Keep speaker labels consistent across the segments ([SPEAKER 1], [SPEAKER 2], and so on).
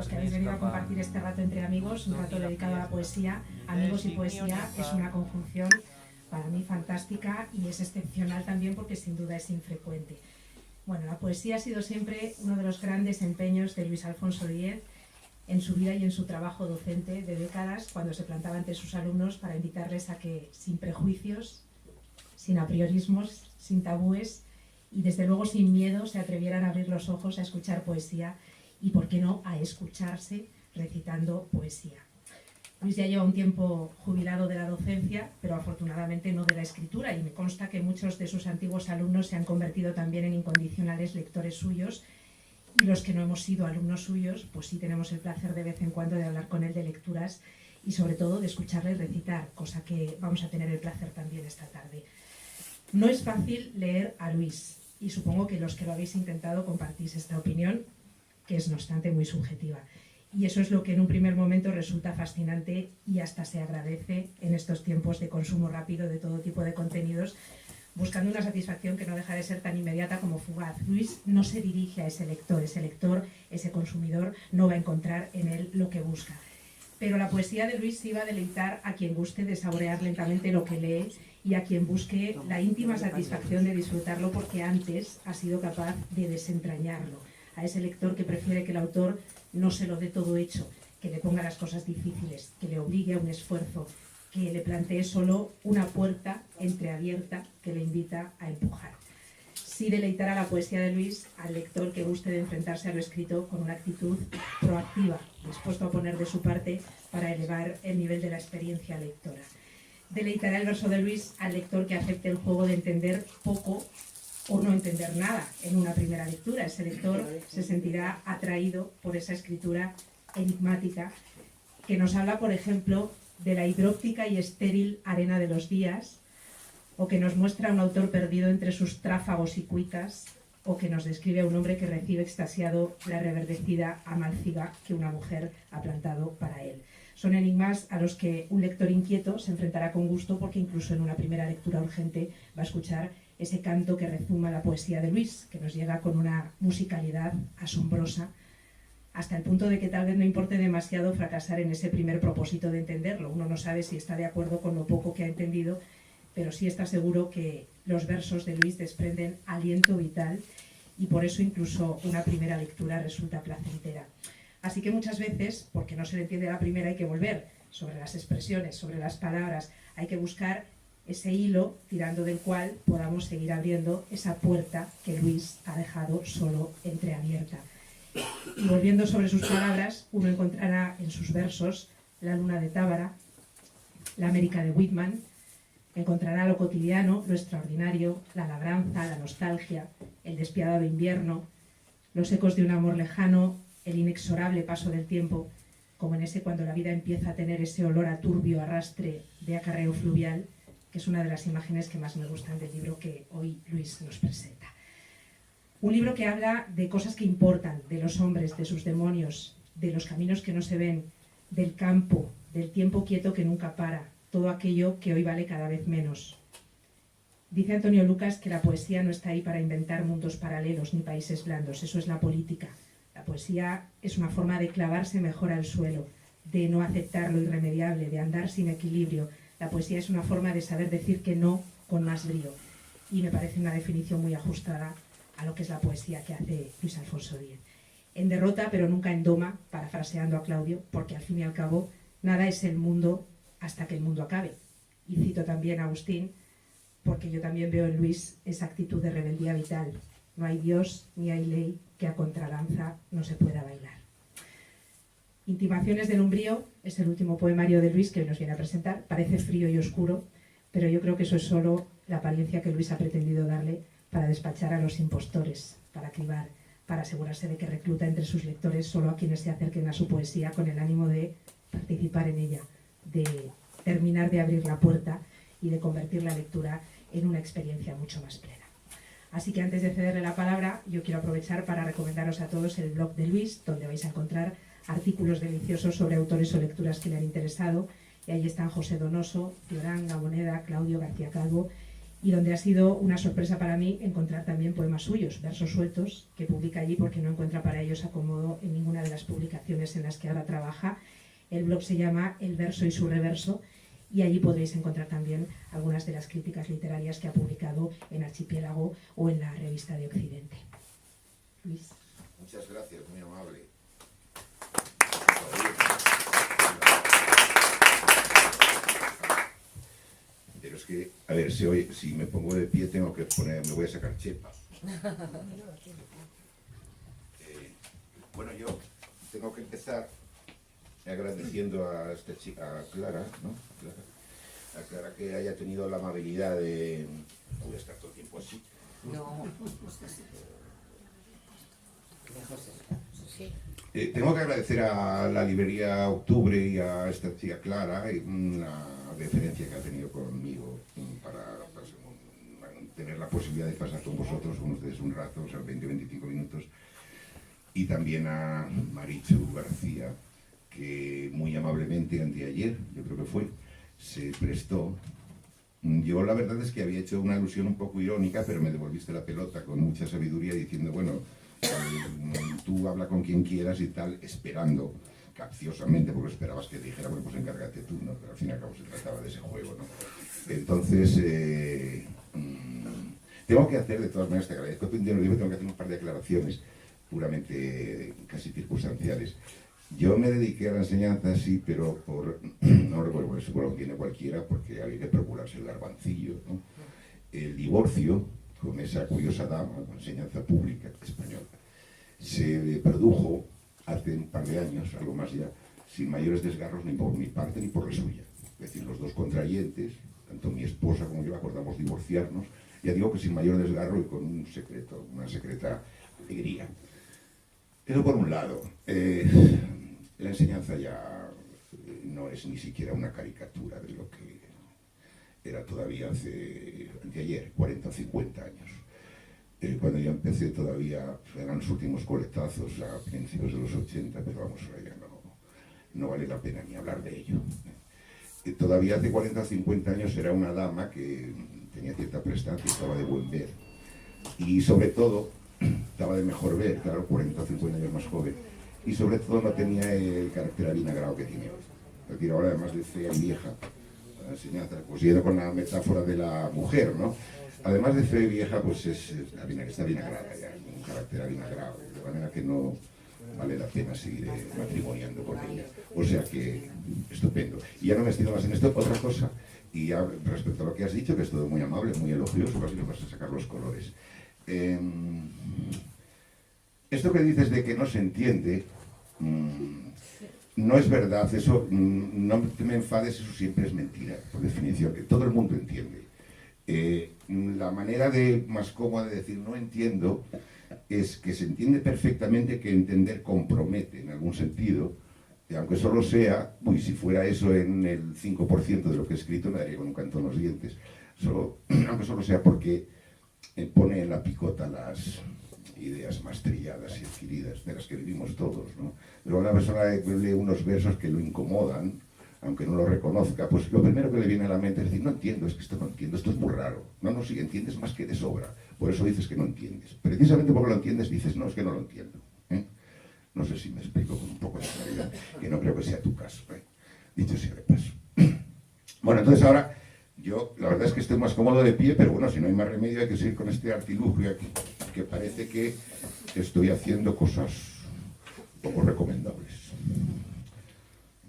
[SPEAKER 1] los que habéis venido a compartir este rato entre amigos, un rato dedicado a la poesía. Amigos y poesía es una conjunción para mí fantástica y es excepcional también porque sin duda es infrecuente. Bueno, la poesía ha sido siempre uno de los grandes empeños de Luis Alfonso Díez en su vida y en su trabajo docente de décadas, cuando se plantaba ante sus alumnos para invitarles a que, sin prejuicios, sin apriorismos, sin tabúes y desde luego sin miedo, se atrevieran a abrir los ojos a escuchar poesía y, por qué no, a escucharse recitando poesía. Luis ya lleva un tiempo jubilado de la docencia, pero afortunadamente no de la escritura, y me consta que muchos de sus antiguos alumnos se han convertido también en incondicionales lectores suyos, y los que no hemos sido alumnos suyos, pues sí tenemos el placer de vez en cuando de hablar con él de lecturas y sobre todo de escucharle recitar, cosa que vamos a tener el placer también esta tarde. No es fácil leer a Luis, y supongo que los que lo habéis intentado compartís esta opinión, que es no obstante muy subjetiva. Y eso es lo que en un primer momento resulta fascinante y hasta se agradece en estos tiempos de consumo rápido de todo tipo de contenidos, buscando una satisfacción que no deja de ser tan inmediata como fugaz. Luis no se dirige a ese lector, ese consumidor no va a encontrar en él lo que busca. Pero la poesía de Luis sí va a deleitar a quien guste de saborear lentamente lo que lee y a quien busque la íntima satisfacción de disfrutarlo porque antes ha sido capaz de desentrañarlo. A ese lector que prefiere que el autor no se lo dé todo hecho, que le ponga las cosas difíciles, que le obligue a un esfuerzo, que le plantee solo una puerta entreabierta que le invita a empujar. Sí deleitará la poesía de Luis al lector que guste de enfrentarse a lo escrito con una actitud proactiva, dispuesto a poner de su parte para elevar el nivel de la experiencia lectora. Deleitará el verso de Luis al lector que acepte el juego de entender poco o no entender nada en una primera lectura. Ese lector se sentirá atraído por esa escritura enigmática que nos habla, por ejemplo, de la hidróptica y estéril arena de los días, o que nos muestra a un autor perdido entre sus tráfagos y cuitas, o que nos describe a un hombre que recibe extasiado la reverdecida amalciga que una mujer ha plantado para él. Son enigmas a los que un lector inquieto se enfrentará con gusto, porque incluso en una primera lectura urgente va a escuchar ese canto que rezuma la poesía de Luis, que nos llega con una musicalidad asombrosa, hasta el punto de que tal vez no importe demasiado fracasar en ese primer propósito de entenderlo. Uno no sabe si está de acuerdo con lo poco que ha entendido, pero sí está seguro que los versos de Luis desprenden aliento vital y por eso incluso una primera lectura resulta placentera. Así que muchas veces, porque no se le entiende a la primera, hay que volver sobre las expresiones, sobre las palabras, hay que buscar ese hilo tirando del cual podamos seguir abriendo esa puerta que Luis ha dejado solo entreabierta. Y volviendo sobre sus palabras, uno encontrará en sus versos la luna de Tábara, la América de Whitman, encontrará lo cotidiano, lo extraordinario, la labranza, la nostalgia, el despiadado invierno, los ecos de un amor lejano, el inexorable paso del tiempo, como en ese cuando la vida empieza a tener ese olor a turbio arrastre de acarreo fluvial, que es una de las imágenes que más me gustan del libro que hoy Luis nos presenta. Un libro que habla de cosas que importan, de los hombres, de sus demonios, de los caminos que no se ven, del campo, del tiempo quieto que nunca para, todo aquello que hoy vale cada vez menos. Dice Antonio Lucas que la poesía no está ahí para inventar mundos paralelos ni países blandos, eso es la política. La poesía es una forma de clavarse mejor al suelo, de no aceptar lo irremediable, de andar sin equilibrio. La poesía es una forma de saber decir que no con más brío. Y me parece una definición muy ajustada a lo que es la poesía que hace Luis Alfonso Díez. En derrota, pero nunca en doma, parafraseando a Claudio, porque al fin y al cabo nada es el mundo hasta que el mundo acabe. Y cito también a Agustín, porque yo también veo en Luis esa actitud de rebeldía vital. No hay Dios ni hay ley que a contralanza no se pueda bailar. Intimaciones del umbrío es el último poemario de Luis que hoy nos viene a presentar. Parece frío y oscuro, pero yo creo que eso es solo la apariencia que Luis ha pretendido darle para despachar a los impostores, para cribar, para asegurarse de que recluta entre sus lectores solo a quienes se acerquen a su poesía con el ánimo de participar en ella, de terminar de abrir la puerta y de convertir la lectura en una experiencia mucho más plena. Así que antes de cederle la palabra, yo quiero aprovechar para recomendaros a todos el blog de Luis, donde vais a encontrar artículos deliciosos sobre autores o lecturas que le han interesado, y ahí están José Donoso, Florán Gaboneda, Claudio García Calvo, y donde ha sido una sorpresa para mí encontrar también poemas suyos, versos sueltos, que publica allí porque no encuentra para ellos acomodo en ninguna de las publicaciones en las que ahora trabaja. El blog se llama El verso y su reverso, y allí podréis encontrar también algunas de las críticas literarias que ha publicado en Archipiélago o en la Revista de Occidente. Luis.
[SPEAKER 2] Muchas gracias, muy amable. Pero es que, a ver, si me pongo de pie tengo que me voy a sacar chepa. Bueno, yo tengo que empezar agradeciendo a esta chica, a Clara, ¿no? A Clara que haya tenido la amabilidad de... No voy a estar todo el tiempo así.
[SPEAKER 3] No.
[SPEAKER 2] Tengo que agradecer a la librería Octubre y a esta chica Clara una deferencia que ha tenido conmigo para tener la posibilidad de pasar con vosotros, con ustedes un rato, o sea, 20-25 minutos. Y también a Marichu García, que muy amablemente anteayer, yo creo que fue, se prestó. Yo la verdad es que había hecho una alusión un poco irónica, pero me devolviste la pelota con mucha sabiduría diciendo, bueno, tú habla con quien quieras y tal, esperando, capciosamente, porque esperabas que dijera, bueno, pues encárgate tú, ¿no? Pero al fin y al cabo se trataba de ese juego, ¿no? Entonces, tengo que hacer, de todas maneras, te agradezco tu dinero, tengo que hacer un par de aclaraciones puramente casi circunstanciales. Yo me dediqué a la enseñanza, sí, pero no recuerdo, eso lo tiene cualquiera, porque hay que procurarse el garbancillo, ¿no? El divorcio con esa curiosa dama, con enseñanza pública española, se produjo hace un par de años, algo más ya, sin mayores desgarros ni por mi parte ni por la suya. Es decir, los dos contrayentes, tanto mi esposa como yo, acordamos divorciarnos, ya digo que sin mayor desgarro y con un secreto, una secreta alegría. Eso por un lado. La enseñanza ya no es ni siquiera una caricatura de lo que era todavía anteayer, 40 o 50 años. Cuando yo empecé todavía eran los últimos coletazos a principios de los 80, pero vamos, ya no vale la pena ni hablar de ello. Todavía hace 40 o 50 años era una dama que tenía cierta prestancia, estaba de buen ver. Y sobre todo, estaba de mejor ver, claro, 40 o 50 años más joven. Y sobre todo no tenía el carácter avinagrado que tiene hoy. Es decir, ahora además de fea y vieja, la enseñanza, pues yendo con la metáfora de la mujer, ¿no? Además de fea y vieja, pues está avinagrada ya, un carácter avinagrado, de manera que no vale la pena seguir matrimoniando con ella. O sea que, estupendo. Y ya no me extiendo más en esto. Otra cosa, y ya respecto a lo que has dicho, que es todo muy amable, muy elogioso, casi nos vas a sacar los colores. Esto que dices de que no se entiende, no es verdad, eso, no te me enfades, eso siempre es mentira, por definición, que todo el mundo entiende. La manera más cómoda de decir no entiendo es que se entiende perfectamente que entender compromete en algún sentido, y aunque solo sea, si fuera eso en el 5% de lo que he escrito me daría con un canto en los dientes, aunque solo sea porque pone en la picota las ideas más trilladas y adquiridas, de las que vivimos todos, ¿no? Pero una persona lee unos versos que lo incomodan, aunque no lo reconozca, pues lo primero que le viene a la mente es decir, no entiendo, es que esto no entiendo, esto es muy raro. No, sí, entiendes más que de sobra, por eso dices que no entiendes. Precisamente porque lo entiendes dices, no, es que no lo entiendo. No sé si me explico con un poco de claridad, que no creo que sea tu caso, dicho sea de paso. Bueno, entonces ahora, yo la verdad es que estoy más cómodo de pie, pero bueno, si no hay más remedio hay que seguir con este artilugio aquí, que parece que estoy haciendo cosas poco recomendables.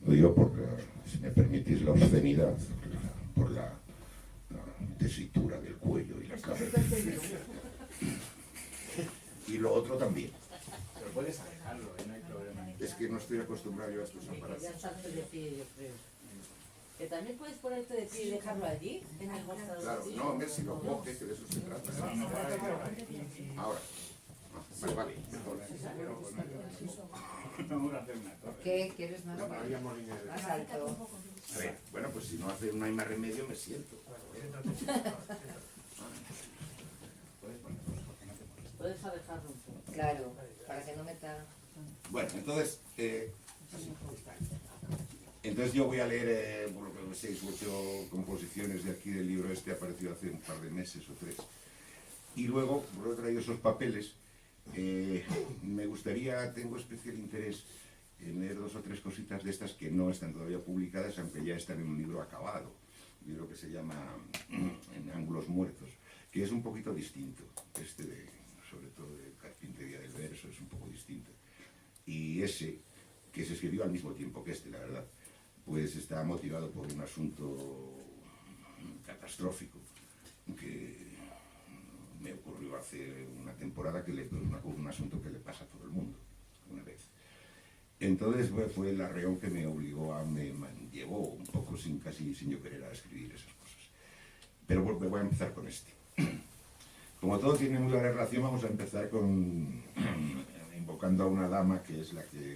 [SPEAKER 2] Lo digo por, si me permitís, la obscenidad, por la tesitura del cuello y la cabeza. Y lo otro también.
[SPEAKER 4] Pero puedes alejarlo, no hay problema.
[SPEAKER 2] Es que no estoy acostumbrado yo a estos aparatos.
[SPEAKER 3] Ya estás de pie, yo creo. Que también puedes ponerte de pie y dejarlo allí, en el costado.
[SPEAKER 2] Claro, no, hombre, si lo coge, que de eso se trata. Ahora. Vale.
[SPEAKER 4] Vamos a hacer una
[SPEAKER 3] ¿Por
[SPEAKER 4] torre.
[SPEAKER 3] qué? ¿Quieres más? Más alto.
[SPEAKER 2] A ver, bueno, pues si no hay más remedio, me siento.
[SPEAKER 3] Puedes alejarlo un poco. Claro, para que no meta...
[SPEAKER 2] Bueno, entonces, Entonces yo voy a leer, por lo que 6 u 8 composiciones de aquí del libro este, apareció hace un par de meses o 3. Y luego, por he traído esos papeles, me gustaría, tengo especial interés en leer 2 o 3 cositas de estas que no están todavía publicadas, aunque ya están en un libro acabado, un libro que se llama En ángulos muertos, que es un poquito distinto, sobre todo de carpintería del verso, es un poco distinto. Y ese, que se escribió al mismo tiempo que este, la verdad, pues está motivado por un asunto catastrófico que me ocurrió hace una temporada, un asunto que le pasa a todo el mundo, una vez. Entonces fue el arreón que me obligó me llevó un poco casi sin yo querer a escribir esas cosas. Pero voy a empezar con este. Como todo tiene muy buena relación, vamos a empezar invocando a una dama que es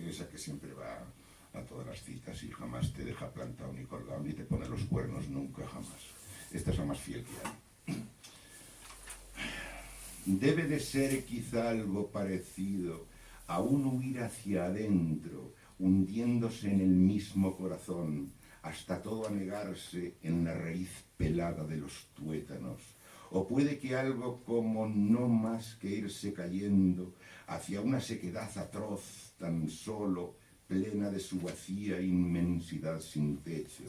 [SPEAKER 2] esa que siempre va a todas las citas y jamás te deja plantado ni colgado ni te pone los cuernos, nunca, jamás. Esta es la más fiel que hay. Debe de ser quizá algo parecido a un huir hacia adentro, hundiéndose en el mismo corazón, hasta todo anegarse en la raíz pelada de los tuétanos. O puede que algo como no más que irse cayendo hacia una sequedad atroz, tan solo, plena de su vacía inmensidad sin techo,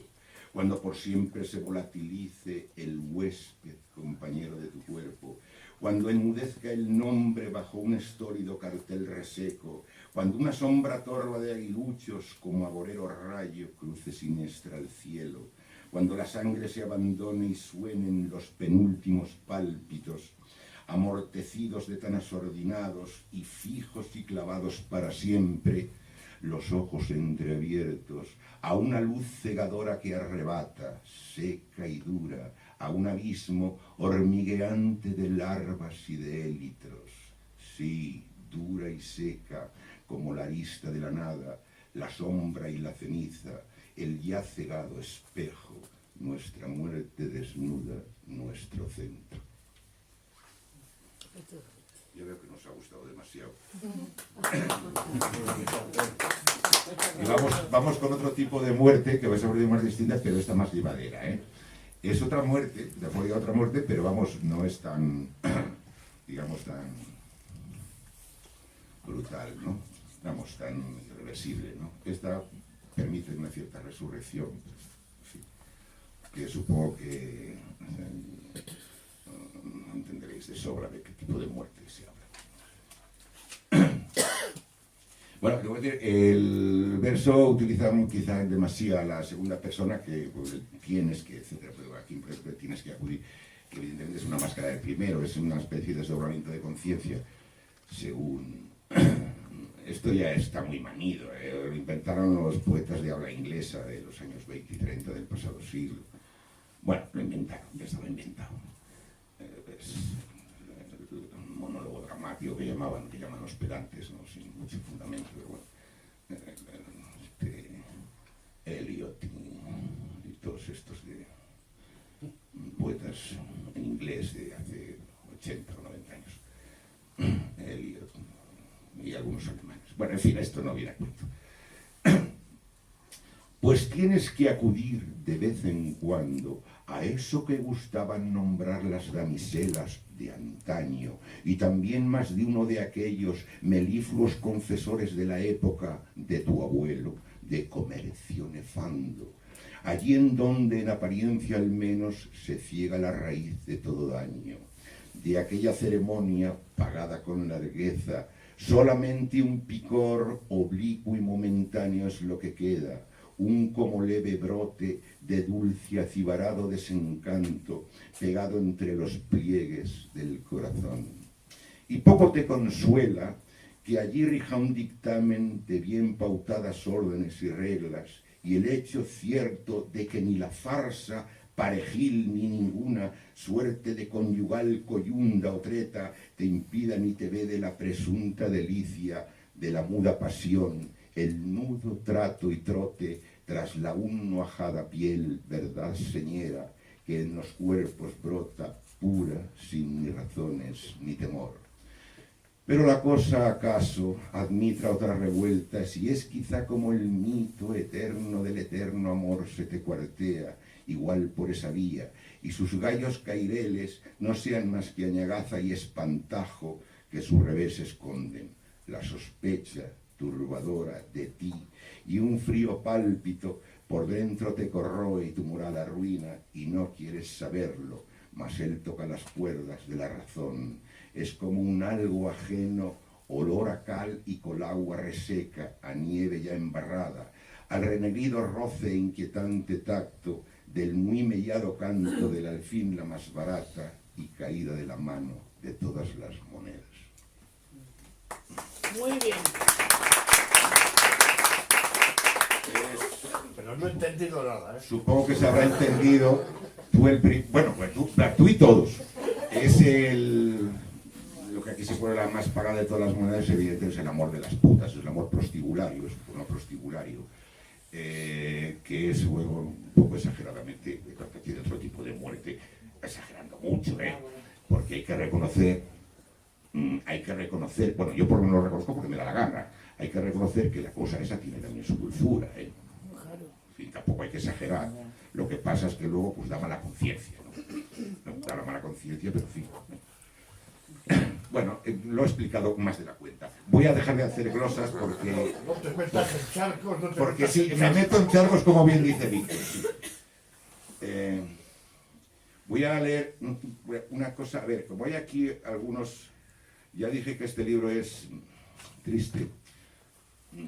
[SPEAKER 2] cuando por siempre se volatilice el huésped, compañero de tu cuerpo, cuando enmudezca el nombre bajo un estólido cartel reseco, cuando una sombra torva de aguiluchos como agorero rayo cruce siniestra el cielo, cuando la sangre se abandone y suenen los penúltimos pálpitos, amortecidos de tan asordinados y fijos y clavados para siempre, los ojos entreabiertos a una luz cegadora que arrebata, seca y dura, a un abismo hormigueante de larvas y de élitros. Sí, dura y seca, como la arista de la nada, la sombra y la ceniza, el ya cegado espejo, nuestra muerte desnuda, nuestro centro. Yo veo que nos ha gustado demasiado. Y vamos con otro tipo de muerte, que va a ser más distinta, pero esta más llevadera, ¿eh? Es otra muerte, de otra muerte, pero vamos, no es tan, digamos, tan brutal, ¿no? Vamos, tan irreversible, ¿no? Esta permite una cierta resurrección, sí, que supongo que entenderéis de sobra de qué tipo de muerte se habla. Bueno, te voy a decir, el verso utiliza quizá demasiado la segunda persona, que pues, tienes que, etcétera, pero aquí por ejemplo, tienes que acudir, que evidentemente es una máscara del primero, es una especie de desdoblamiento de conciencia, según... Esto ya está muy manido, lo inventaron los poetas de habla inglesa de los años 20 y 30 del pasado siglo. Bueno, lo inventaron, ya estaba inventado. Es un monólogo dramático que llaman los pedantes, ¿no? Sin mucho fundamento, pero bueno. Eliot y todos estos de poetas en inglés de hace 80 o 90 años. Eliot y algunos alemanes. Bueno, en fin, esto no viene a cuento. Pues tienes que acudir de vez en cuando a eso que gustaban nombrar las damiselas de antaño, y también más de uno de aquellos melifluos confesores de la época de tu abuelo, de comercio nefando, allí en donde en apariencia al menos se ciega la raíz de todo daño, de aquella ceremonia pagada con largueza. Solamente un picor oblicuo y momentáneo es lo que queda, un como leve brote de dulce acibarado desencanto pegado entre los pliegues del corazón. Y poco te consuela que allí rija un dictamen de bien pautadas órdenes y reglas, y el hecho cierto de que ni la farsa parejil ni ninguna suerte de conyugal coyunda o treta te impida ni te vede la presunta delicia de la muda pasión, el nudo trato y trote tras la aún no ajada piel, verdad señera, que en los cuerpos brota pura, sin ni razones ni temor. Pero la cosa, acaso, admita otras revueltas, y es quizá como el mito eterno del eterno amor se te cuartea, igual por esa vía, y sus gallos caireles no sean más que añagaza y espantajo que su revés esconden, la sospecha turbadora de ti, y un frío pálpito por dentro te corroe y tu moral arruina, y no quieres saberlo, mas él toca las cuerdas de la razón. Es como un algo ajeno, olor a cal y colagua reseca, a nieve ya embarrada, al renegrido roce e inquietante tacto del muy mellado canto del alfín la más barata y caída de la mano de todas las monedas.
[SPEAKER 3] Muy bien.
[SPEAKER 5] Pero no he entendido nada, ¿eh?
[SPEAKER 2] Supongo que se habrá entendido bueno, pues tú y todos. Es lo que aquí se pone la más pagada de todas las monedas, evidentemente es el amor de las putas, es el amor prostibulario, es un amor prostibulario, que es luego un poco exageradamente, porque tiene otro tipo de muerte, exagerando mucho, porque hay que reconocer, bueno, yo por lo menos lo reconozco porque me da la gana, hay que reconocer que la cosa esa tiene también su dulzura, En fin, tampoco hay que exagerar. Lo que pasa es que luego pues da mala conciencia, ¿no? Da la mala conciencia, pero en fin. Bueno, lo he explicado más de la cuenta. Voy a dejar de hacer glosas porque...
[SPEAKER 5] No te metas en charcos, no te
[SPEAKER 2] Porque
[SPEAKER 5] metas
[SPEAKER 2] sí,
[SPEAKER 5] en
[SPEAKER 2] me meto en charcos, como bien dice Víctor. Sí. Voy a leer una cosa, a ver, como hay aquí algunos... Ya dije que este libro es triste,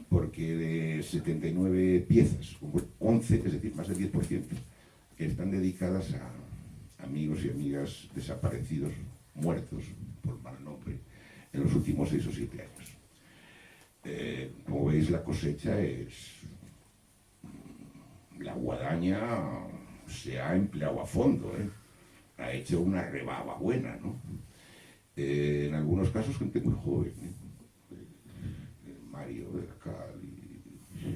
[SPEAKER 2] porque de 79 piezas, 11, es decir, más del 10%, están dedicadas a amigos y amigas desaparecidos, muertos por mal nombre, en los últimos 6 o 7 años. Como veis, la cosecha es... La guadaña se ha empleado a fondo, ha hecho una rebaba buena, ¿no? En algunos casos gente muy joven, Mario del Cal y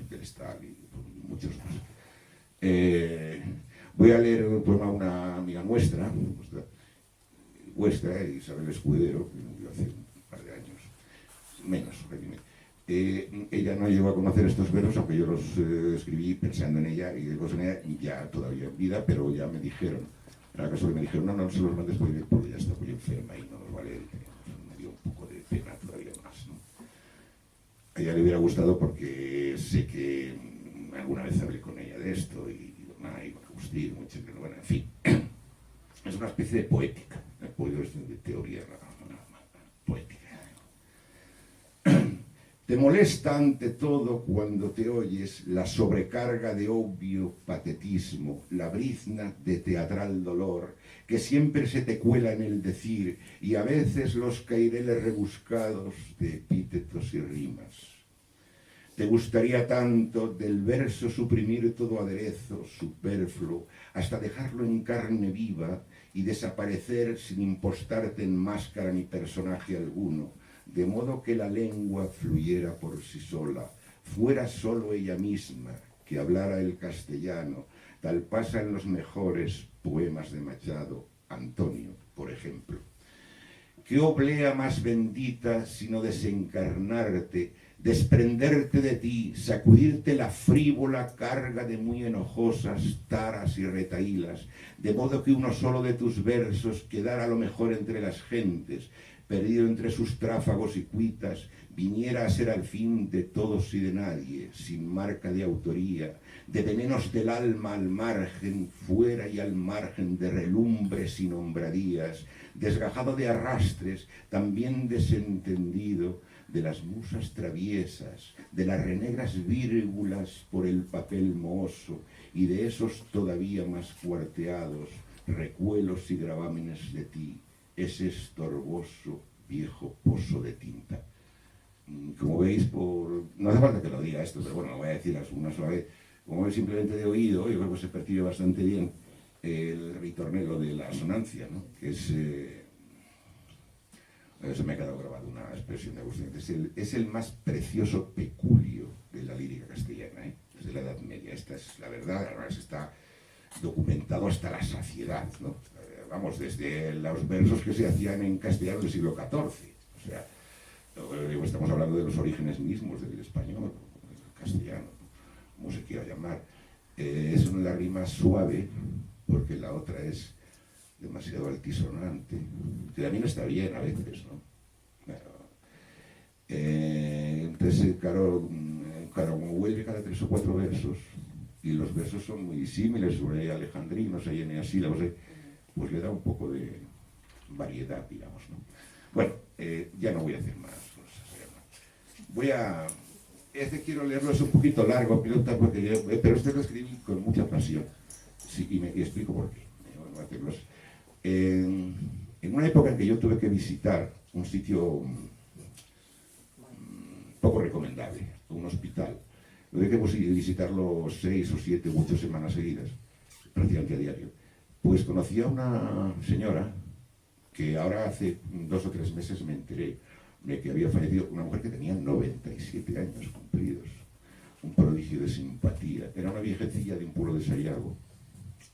[SPEAKER 2] del Estal y muchos más. Voy a leer un poema a una amiga nuestra, Isabel Escudero, que murió hace un par de años, menos, ella no llegó a conocer estos versos, aunque yo los escribí pensando en ella y en ella ya todavía en vida, pero ya me dijeron, en el caso que me dijeron, no se los mandes porque ya está muy enferma y no nos vale, me dio un poco de pena todavía más, ¿no? A ella le hubiera gustado porque sé que alguna vez hablé con ella de esto y me gustó mucho, pero bueno, en fin, es una especie de poética, de teoría poética. Te molesta ante todo cuando te oyes la sobrecarga de obvio patetismo, la brizna de teatral dolor, que siempre se te cuela en el decir, y a veces los caireles rebuscados de epítetos y rimas. Te gustaría tanto del verso suprimir todo aderezo superfluo, hasta dejarlo en carne viva y desaparecer sin impostarte en máscara ni personaje alguno, de modo que la lengua fluyera por sí sola, fuera solo ella misma, que hablara el castellano, tal pasa en los mejores poemas de Machado, Antonio, por ejemplo. ¿Qué oblea más bendita sino desencarnarte, desprenderte de ti, sacudirte la frívola carga de muy enojosas taras y retahílas, de modo que uno solo de tus versos quedara a lo mejor entre las gentes, perdido entre sus tráfagos y cuitas, viniera a ser al fin de todos y de nadie, sin marca de autoría, de venenos del alma al margen, fuera y al margen de relumbres y nombradías, desgajado de arrastres, también desentendido de las musas traviesas, de las renegras vírgulas por el papel mohoso y de esos todavía más cuarteados recuelos y gravámenes de ti, ese estorboso viejo pozo de tinta. Como veis, no hace falta que lo diga esto, pero bueno, lo voy a decir una sola vez. Como veis, simplemente de oído, yo creo que se percibe bastante bien el ritornelo de la asonancia, ¿no? Que es... se me ha quedado grabado una expresión de Agustín. Es el más precioso peculio de la lírica castellana, desde la Edad Media. Esta es la verdad, además está documentado hasta la saciedad, ¿no? Vamos, desde los versos que se hacían en castellano del siglo XIV. O sea, Estamos hablando de los orígenes mismos del español, del castellano, como se quiera llamar. Es una de las rimas suave, porque la otra es demasiado altisonante, que también está bien a veces, ¿no? Entonces, claro, como vuelve cada 3 o 4 versos, y los versos son muy disímiles, sobre alejandrinos, hay eneasílabos, pues le da un poco de variedad, digamos, ¿no? Bueno, ya no voy a hacer más cosas. Quiero leerlo, es un poquito largo, pero este lo escribí con mucha pasión, sí, y explico por qué. Voy a hacerlos. En una época en que yo tuve que visitar un sitio poco recomendable, un hospital, tuve que visitarlo 6 o 7 u 8 semanas seguidas, prácticamente a diario. Pues conocí a una señora que ahora hace 2 o 3 meses me enteré de que había fallecido, una mujer que tenía 97 años cumplidos, un prodigio de simpatía, era una viejecilla de un pueblo de Sayago,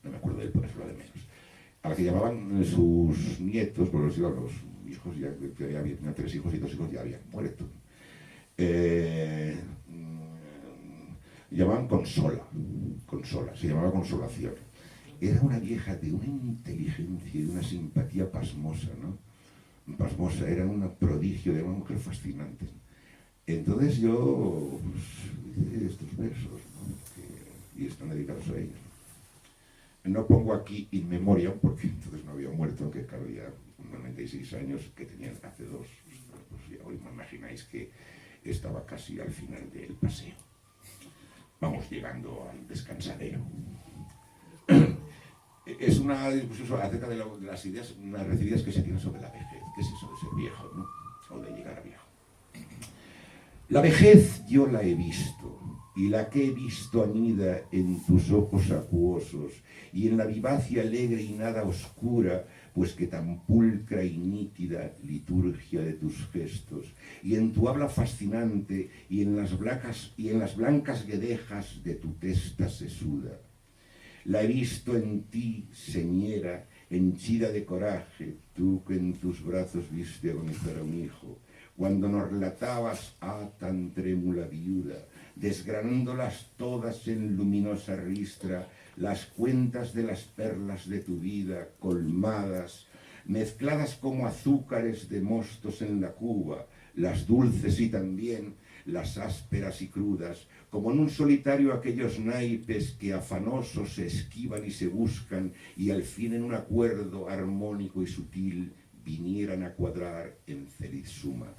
[SPEAKER 2] no me acuerdo del pueblo, de menos, a la que llamaban sus nietos, por decirlo, los hijos, ya que había 3 hijos y 2 hijos ya habían muerto. Llamaban Consola, se llamaba Consolación. Era una vieja de una inteligencia y de una simpatía pasmosa, ¿no? Pasmosa, era un prodigio, era una mujer fascinante. Entonces yo hice estos versos, ¿no? Y están dedicados a ella. No pongo aquí in memoriam, porque entonces no había muerto, que claro, ya 96 años que tenían hace 2. Pues ya hoy me imagináis que estaba casi al final del paseo. Vamos llegando al descansadero. Es una discusión acerca de las ideas, unas recibidas que se tienen sobre la vejez. ¿Qué es eso de ser viejo, no? O de llegar a viejo. La vejez yo la he visto, y la que he visto anida en tus ojos acuosos, y en la vivacia alegre y nada oscura, pues que tan pulcra y nítida liturgia de tus gestos, y en tu habla fascinante, y en las blancas guedejas de tu testa sesuda. La he visto en ti, señera, henchida de coraje, tú que en tus brazos viste agonizar a un hijo, cuando nos relatabas, tan trémula viuda, desgranándolas todas en luminosa ristra, las cuentas de las perlas de tu vida, colmadas, mezcladas como azúcares de mostos en la cuba, las dulces y también las ásperas y crudas, como en un solitario aquellos naipes que afanosos se esquivan y se buscan, y al fin en un acuerdo armónico y sutil vinieran a cuadrar en feliz suma.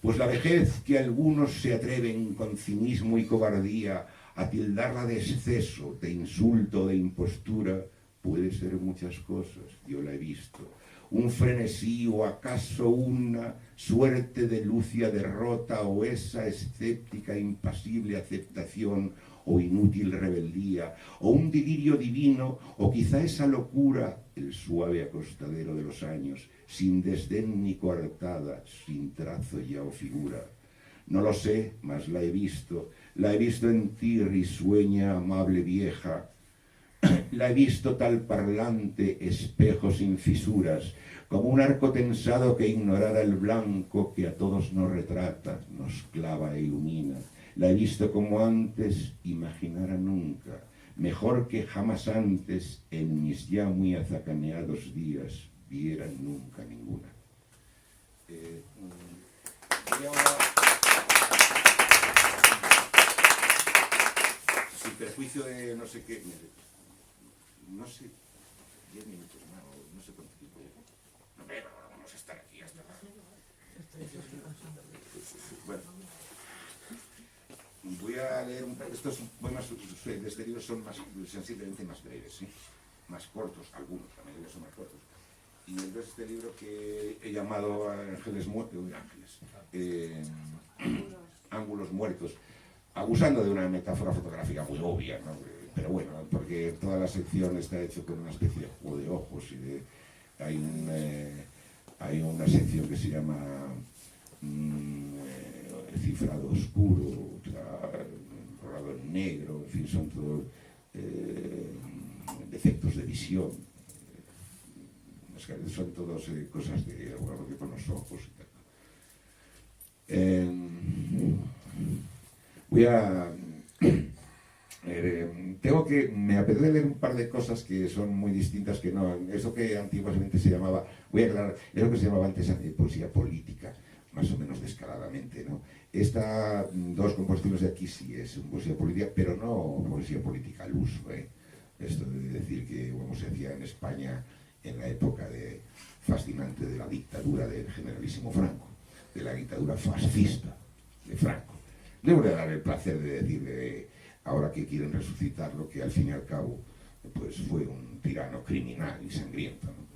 [SPEAKER 2] Pues la vejez que algunos se atreven con cinismo y cobardía a tildarla de exceso, de insulto, de impostura, puede ser muchas cosas, yo la he visto. Un frenesí o acaso una suerte de lucia derrota o esa escéptica impasible aceptación o inútil rebeldía o un delirio divino o quizá esa locura, el suave acostadero de los años, sin desdén ni coartada, sin trazo ya o figura. No lo sé, mas la he visto en ti, risueña, amable vieja. La he visto tal parlante, espejo sin fisuras, como un arco tensado que ignorara el blanco que a todos nos retrata, nos clava e ilumina. La he visto como antes imaginara nunca, mejor que jamás antes en mis ya muy azacaneados días viera nunca ninguna. Sin perjuicio de no sé qué, no sé, 10 minutos más, no sé cuánto tiempo. No, pero vamos a estar aquí hasta... Bueno, voy a leer estos poemas de este libro son sensiblemente más breves, ¿sí? Más cortos, algunos, la mayoría son más cortos. Y entonces este libro que he llamado Ángulos Muertos, abusando de una metáfora fotográfica muy obvia, ¿no? Pero bueno, porque toda la sección está hecha con una especie de juego de ojos y hay una sección que se llama cifrado oscuro, rodado en negro, en fin, son todos defectos de visión, son todas cosas de algo que con los ojos y tal. Voy a... me apetece leer un par de cosas que son muy distintas, que no, eso que antiguamente se llamaba, voy a aclarar, eso que se llamaba antes poesía política, más o menos descaradamente, ¿no? Esta, dos composiciones de aquí sí es poesía política, pero no poesía política al uso, ¿eh? Esto de decir que, como se hacía en España en la época fascinante de la dictadura del generalísimo Franco, de la dictadura fascista de Franco. Le voy a dar el placer de decirle, ahora que quieren resucitarlo, que al fin y al cabo pues fue un tirano criminal y sangriento, ¿no?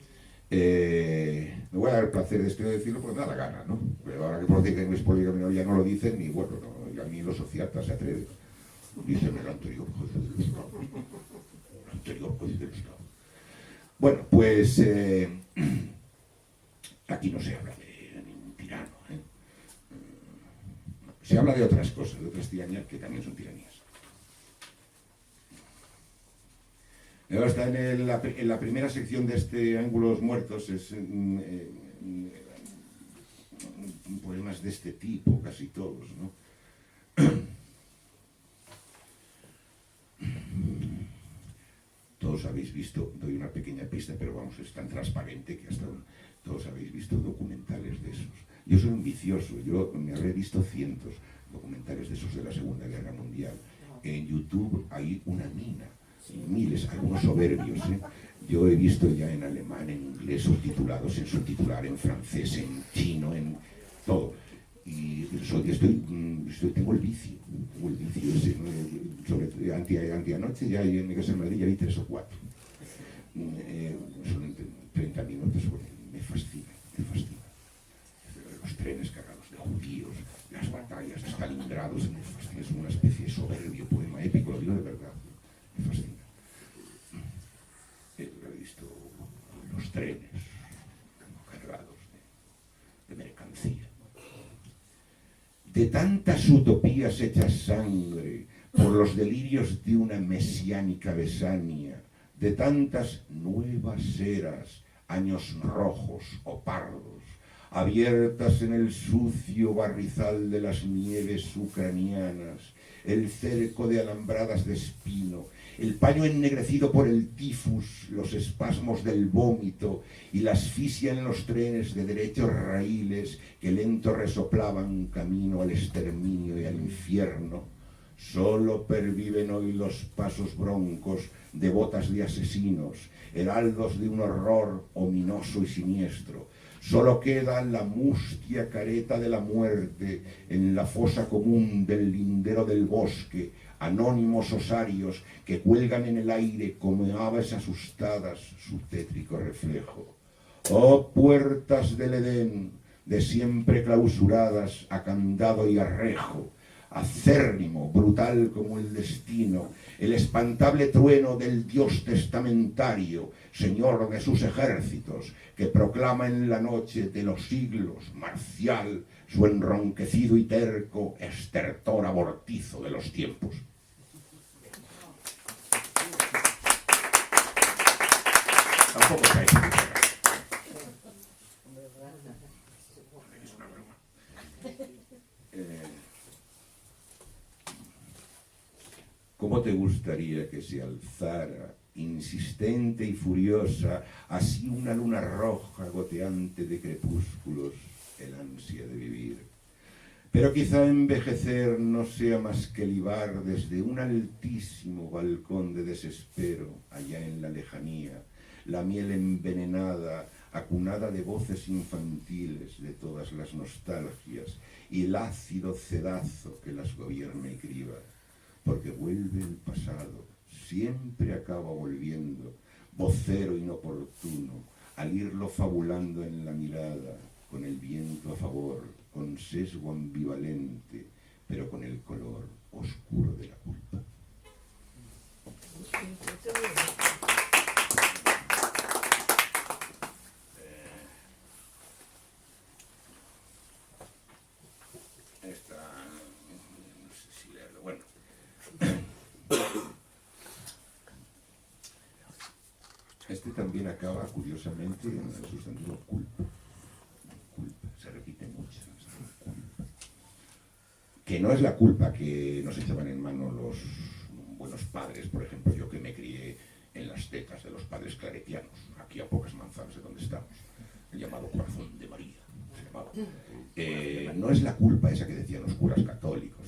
[SPEAKER 2] Me voy a dar el placer de esto de decirlo porque me da la gana, ¿no? Pero ahora que por decir que es política ya no lo dicen, ni bueno, no, y a mí los socialistas se atreven. Dicen el anterior juez del Estado. El anterior juez del Estado. Bueno, pues aquí no se habla de ningún tirano, ¿eh? Se habla de otras cosas, de otras tiranías que también son tiranías. Está en la primera sección de este Ángulos Muertos, es poemas de este tipo, casi todos, ¿no? Todos habéis visto, doy una pequeña pista, pero vamos, es tan transparente que hasta todos habéis visto documentales de esos. Yo soy un vicioso, yo me habré visto cientos documentales de esos de la Segunda Guerra Mundial. En YouTube hay una mina, miles, algunos soberbios, ¿eh? Yo he visto ya en alemán, en inglés, subtitulados, en subtitular, en francés, en chino, en todo. Y tengo el vicio ese, ¿no? Antianoche ya en mi casa en Madrid ya vi 3 o 4. Son 30 minutos, bueno, me fascina. Los trenes cargados de judíos, las batallas de Stalingrado, me fascina, es una especie de soberbio poema épico, lo digo de verdad, me fascina. He visto los trenes cargados de mercancía. De tantas utopías hechas sangre por los delirios de una mesiánica Besania, de tantas nuevas eras, años rojos o pardos, abiertas en el sucio barrizal de las nieves ucranianas, el cerco de alambradas de espino, el paño ennegrecido por el tifus, los espasmos del vómito y la asfixia en los trenes de derechos raíles que lento resoplaban camino al exterminio y al infierno. Solo perviven hoy los pasos broncos de botas de asesinos, heraldos de un horror ominoso y siniestro. Solo queda la mustia careta de la muerte en la fosa común del lindero del bosque, anónimos osarios que cuelgan en el aire como aves asustadas su tétrico reflejo. Oh puertas del Edén, de siempre clausuradas a candado y a rejo, acérrimo, brutal como el destino, el espantable trueno del Dios testamentario, señor de sus ejércitos, que proclama en la noche de los siglos, marcial, su enronquecido y terco estertor abortizo de los tiempos. Tampoco se ha hecho mucho caso. Es una broma. ¿Cómo te gustaría que se alzara, insistente y furiosa, así una luna roja goteante de crepúsculos, el ansia de vivir? Pero quizá envejecer no sea más que libar desde un altísimo balcón de desespero, allá en la lejanía, la miel envenenada, acunada de voces infantiles de todas las nostalgias, y el ácido cedazo que las gobierna y criba. Porque vuelve el pasado, siempre acaba volviendo, vocero inoportuno, al irlo fabulando en la mirada, con el viento a favor, con sesgo ambivalente, pero con el color oscuro de la culpa. Esta, no sé si leerlo, bueno. Este también acaba, curiosamente, en el sustantivo culpa. Culpa, se repite mucho. Culpa. no es la culpa que nos echaban en mano los buenos padres, por ejemplo, yo que me crié en las tetas de los padres claretianos, aquí a pocas manzanas de donde estamos, el llamado Corazón de María, se llamaba. No es la culpa esa que decían los curas católicos,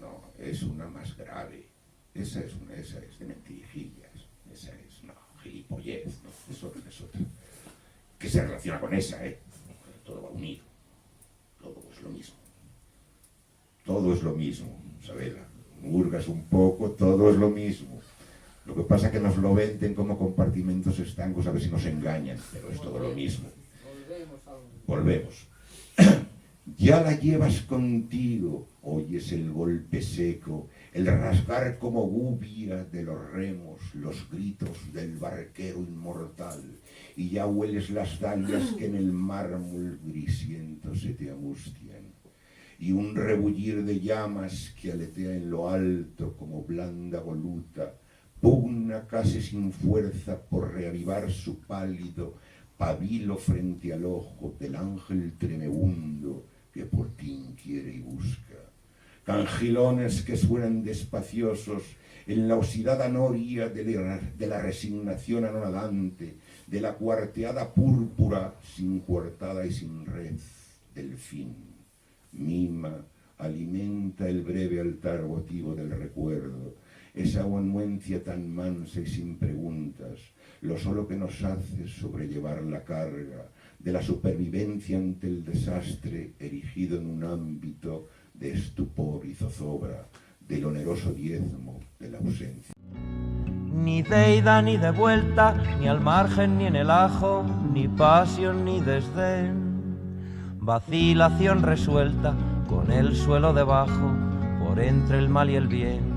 [SPEAKER 2] no, es una más grave, esa es de mentirijillas, esa es, no, gilipollez, no, es otra, que se relaciona con esa, todo va unido, todo es lo mismo. Todo es lo mismo, Sabela. Murgas un poco, todo es lo mismo. Lo que pasa es que nos lo venden como compartimentos estancos a ver si nos engañan, pero es todo lo mismo. Volvemos. Ya la llevas contigo, oyes el golpe seco, el rasgar como gubia de los remos, los gritos del barquero inmortal, y ya hueles las dalias que en el mármol grisiento se te angustian. Y un rebullir de llamas que aletea en lo alto como blanda voluta, pugna casi sin fuerza por reavivar su pálido pabilo frente al ojo del ángel tremebundo que por ti inquiere y busca. Cangilones que suenan despaciosos en la oxidada noria de la resignación anonadante, de la cuarteada púrpura sin coartada y sin red del fin. Mima, alimenta el breve altar votivo del recuerdo, esa anuencia tan mansa y sin preguntas, lo solo que nos hace sobrellevar la carga de la supervivencia ante el desastre erigido en un ámbito de estupor y zozobra, del oneroso diezmo de la ausencia.
[SPEAKER 6] Ni de ida ni de vuelta, ni al margen ni en el ajo, ni pasión ni desdén. Vacilación resuelta con el suelo debajo, por entre el mal y el bien.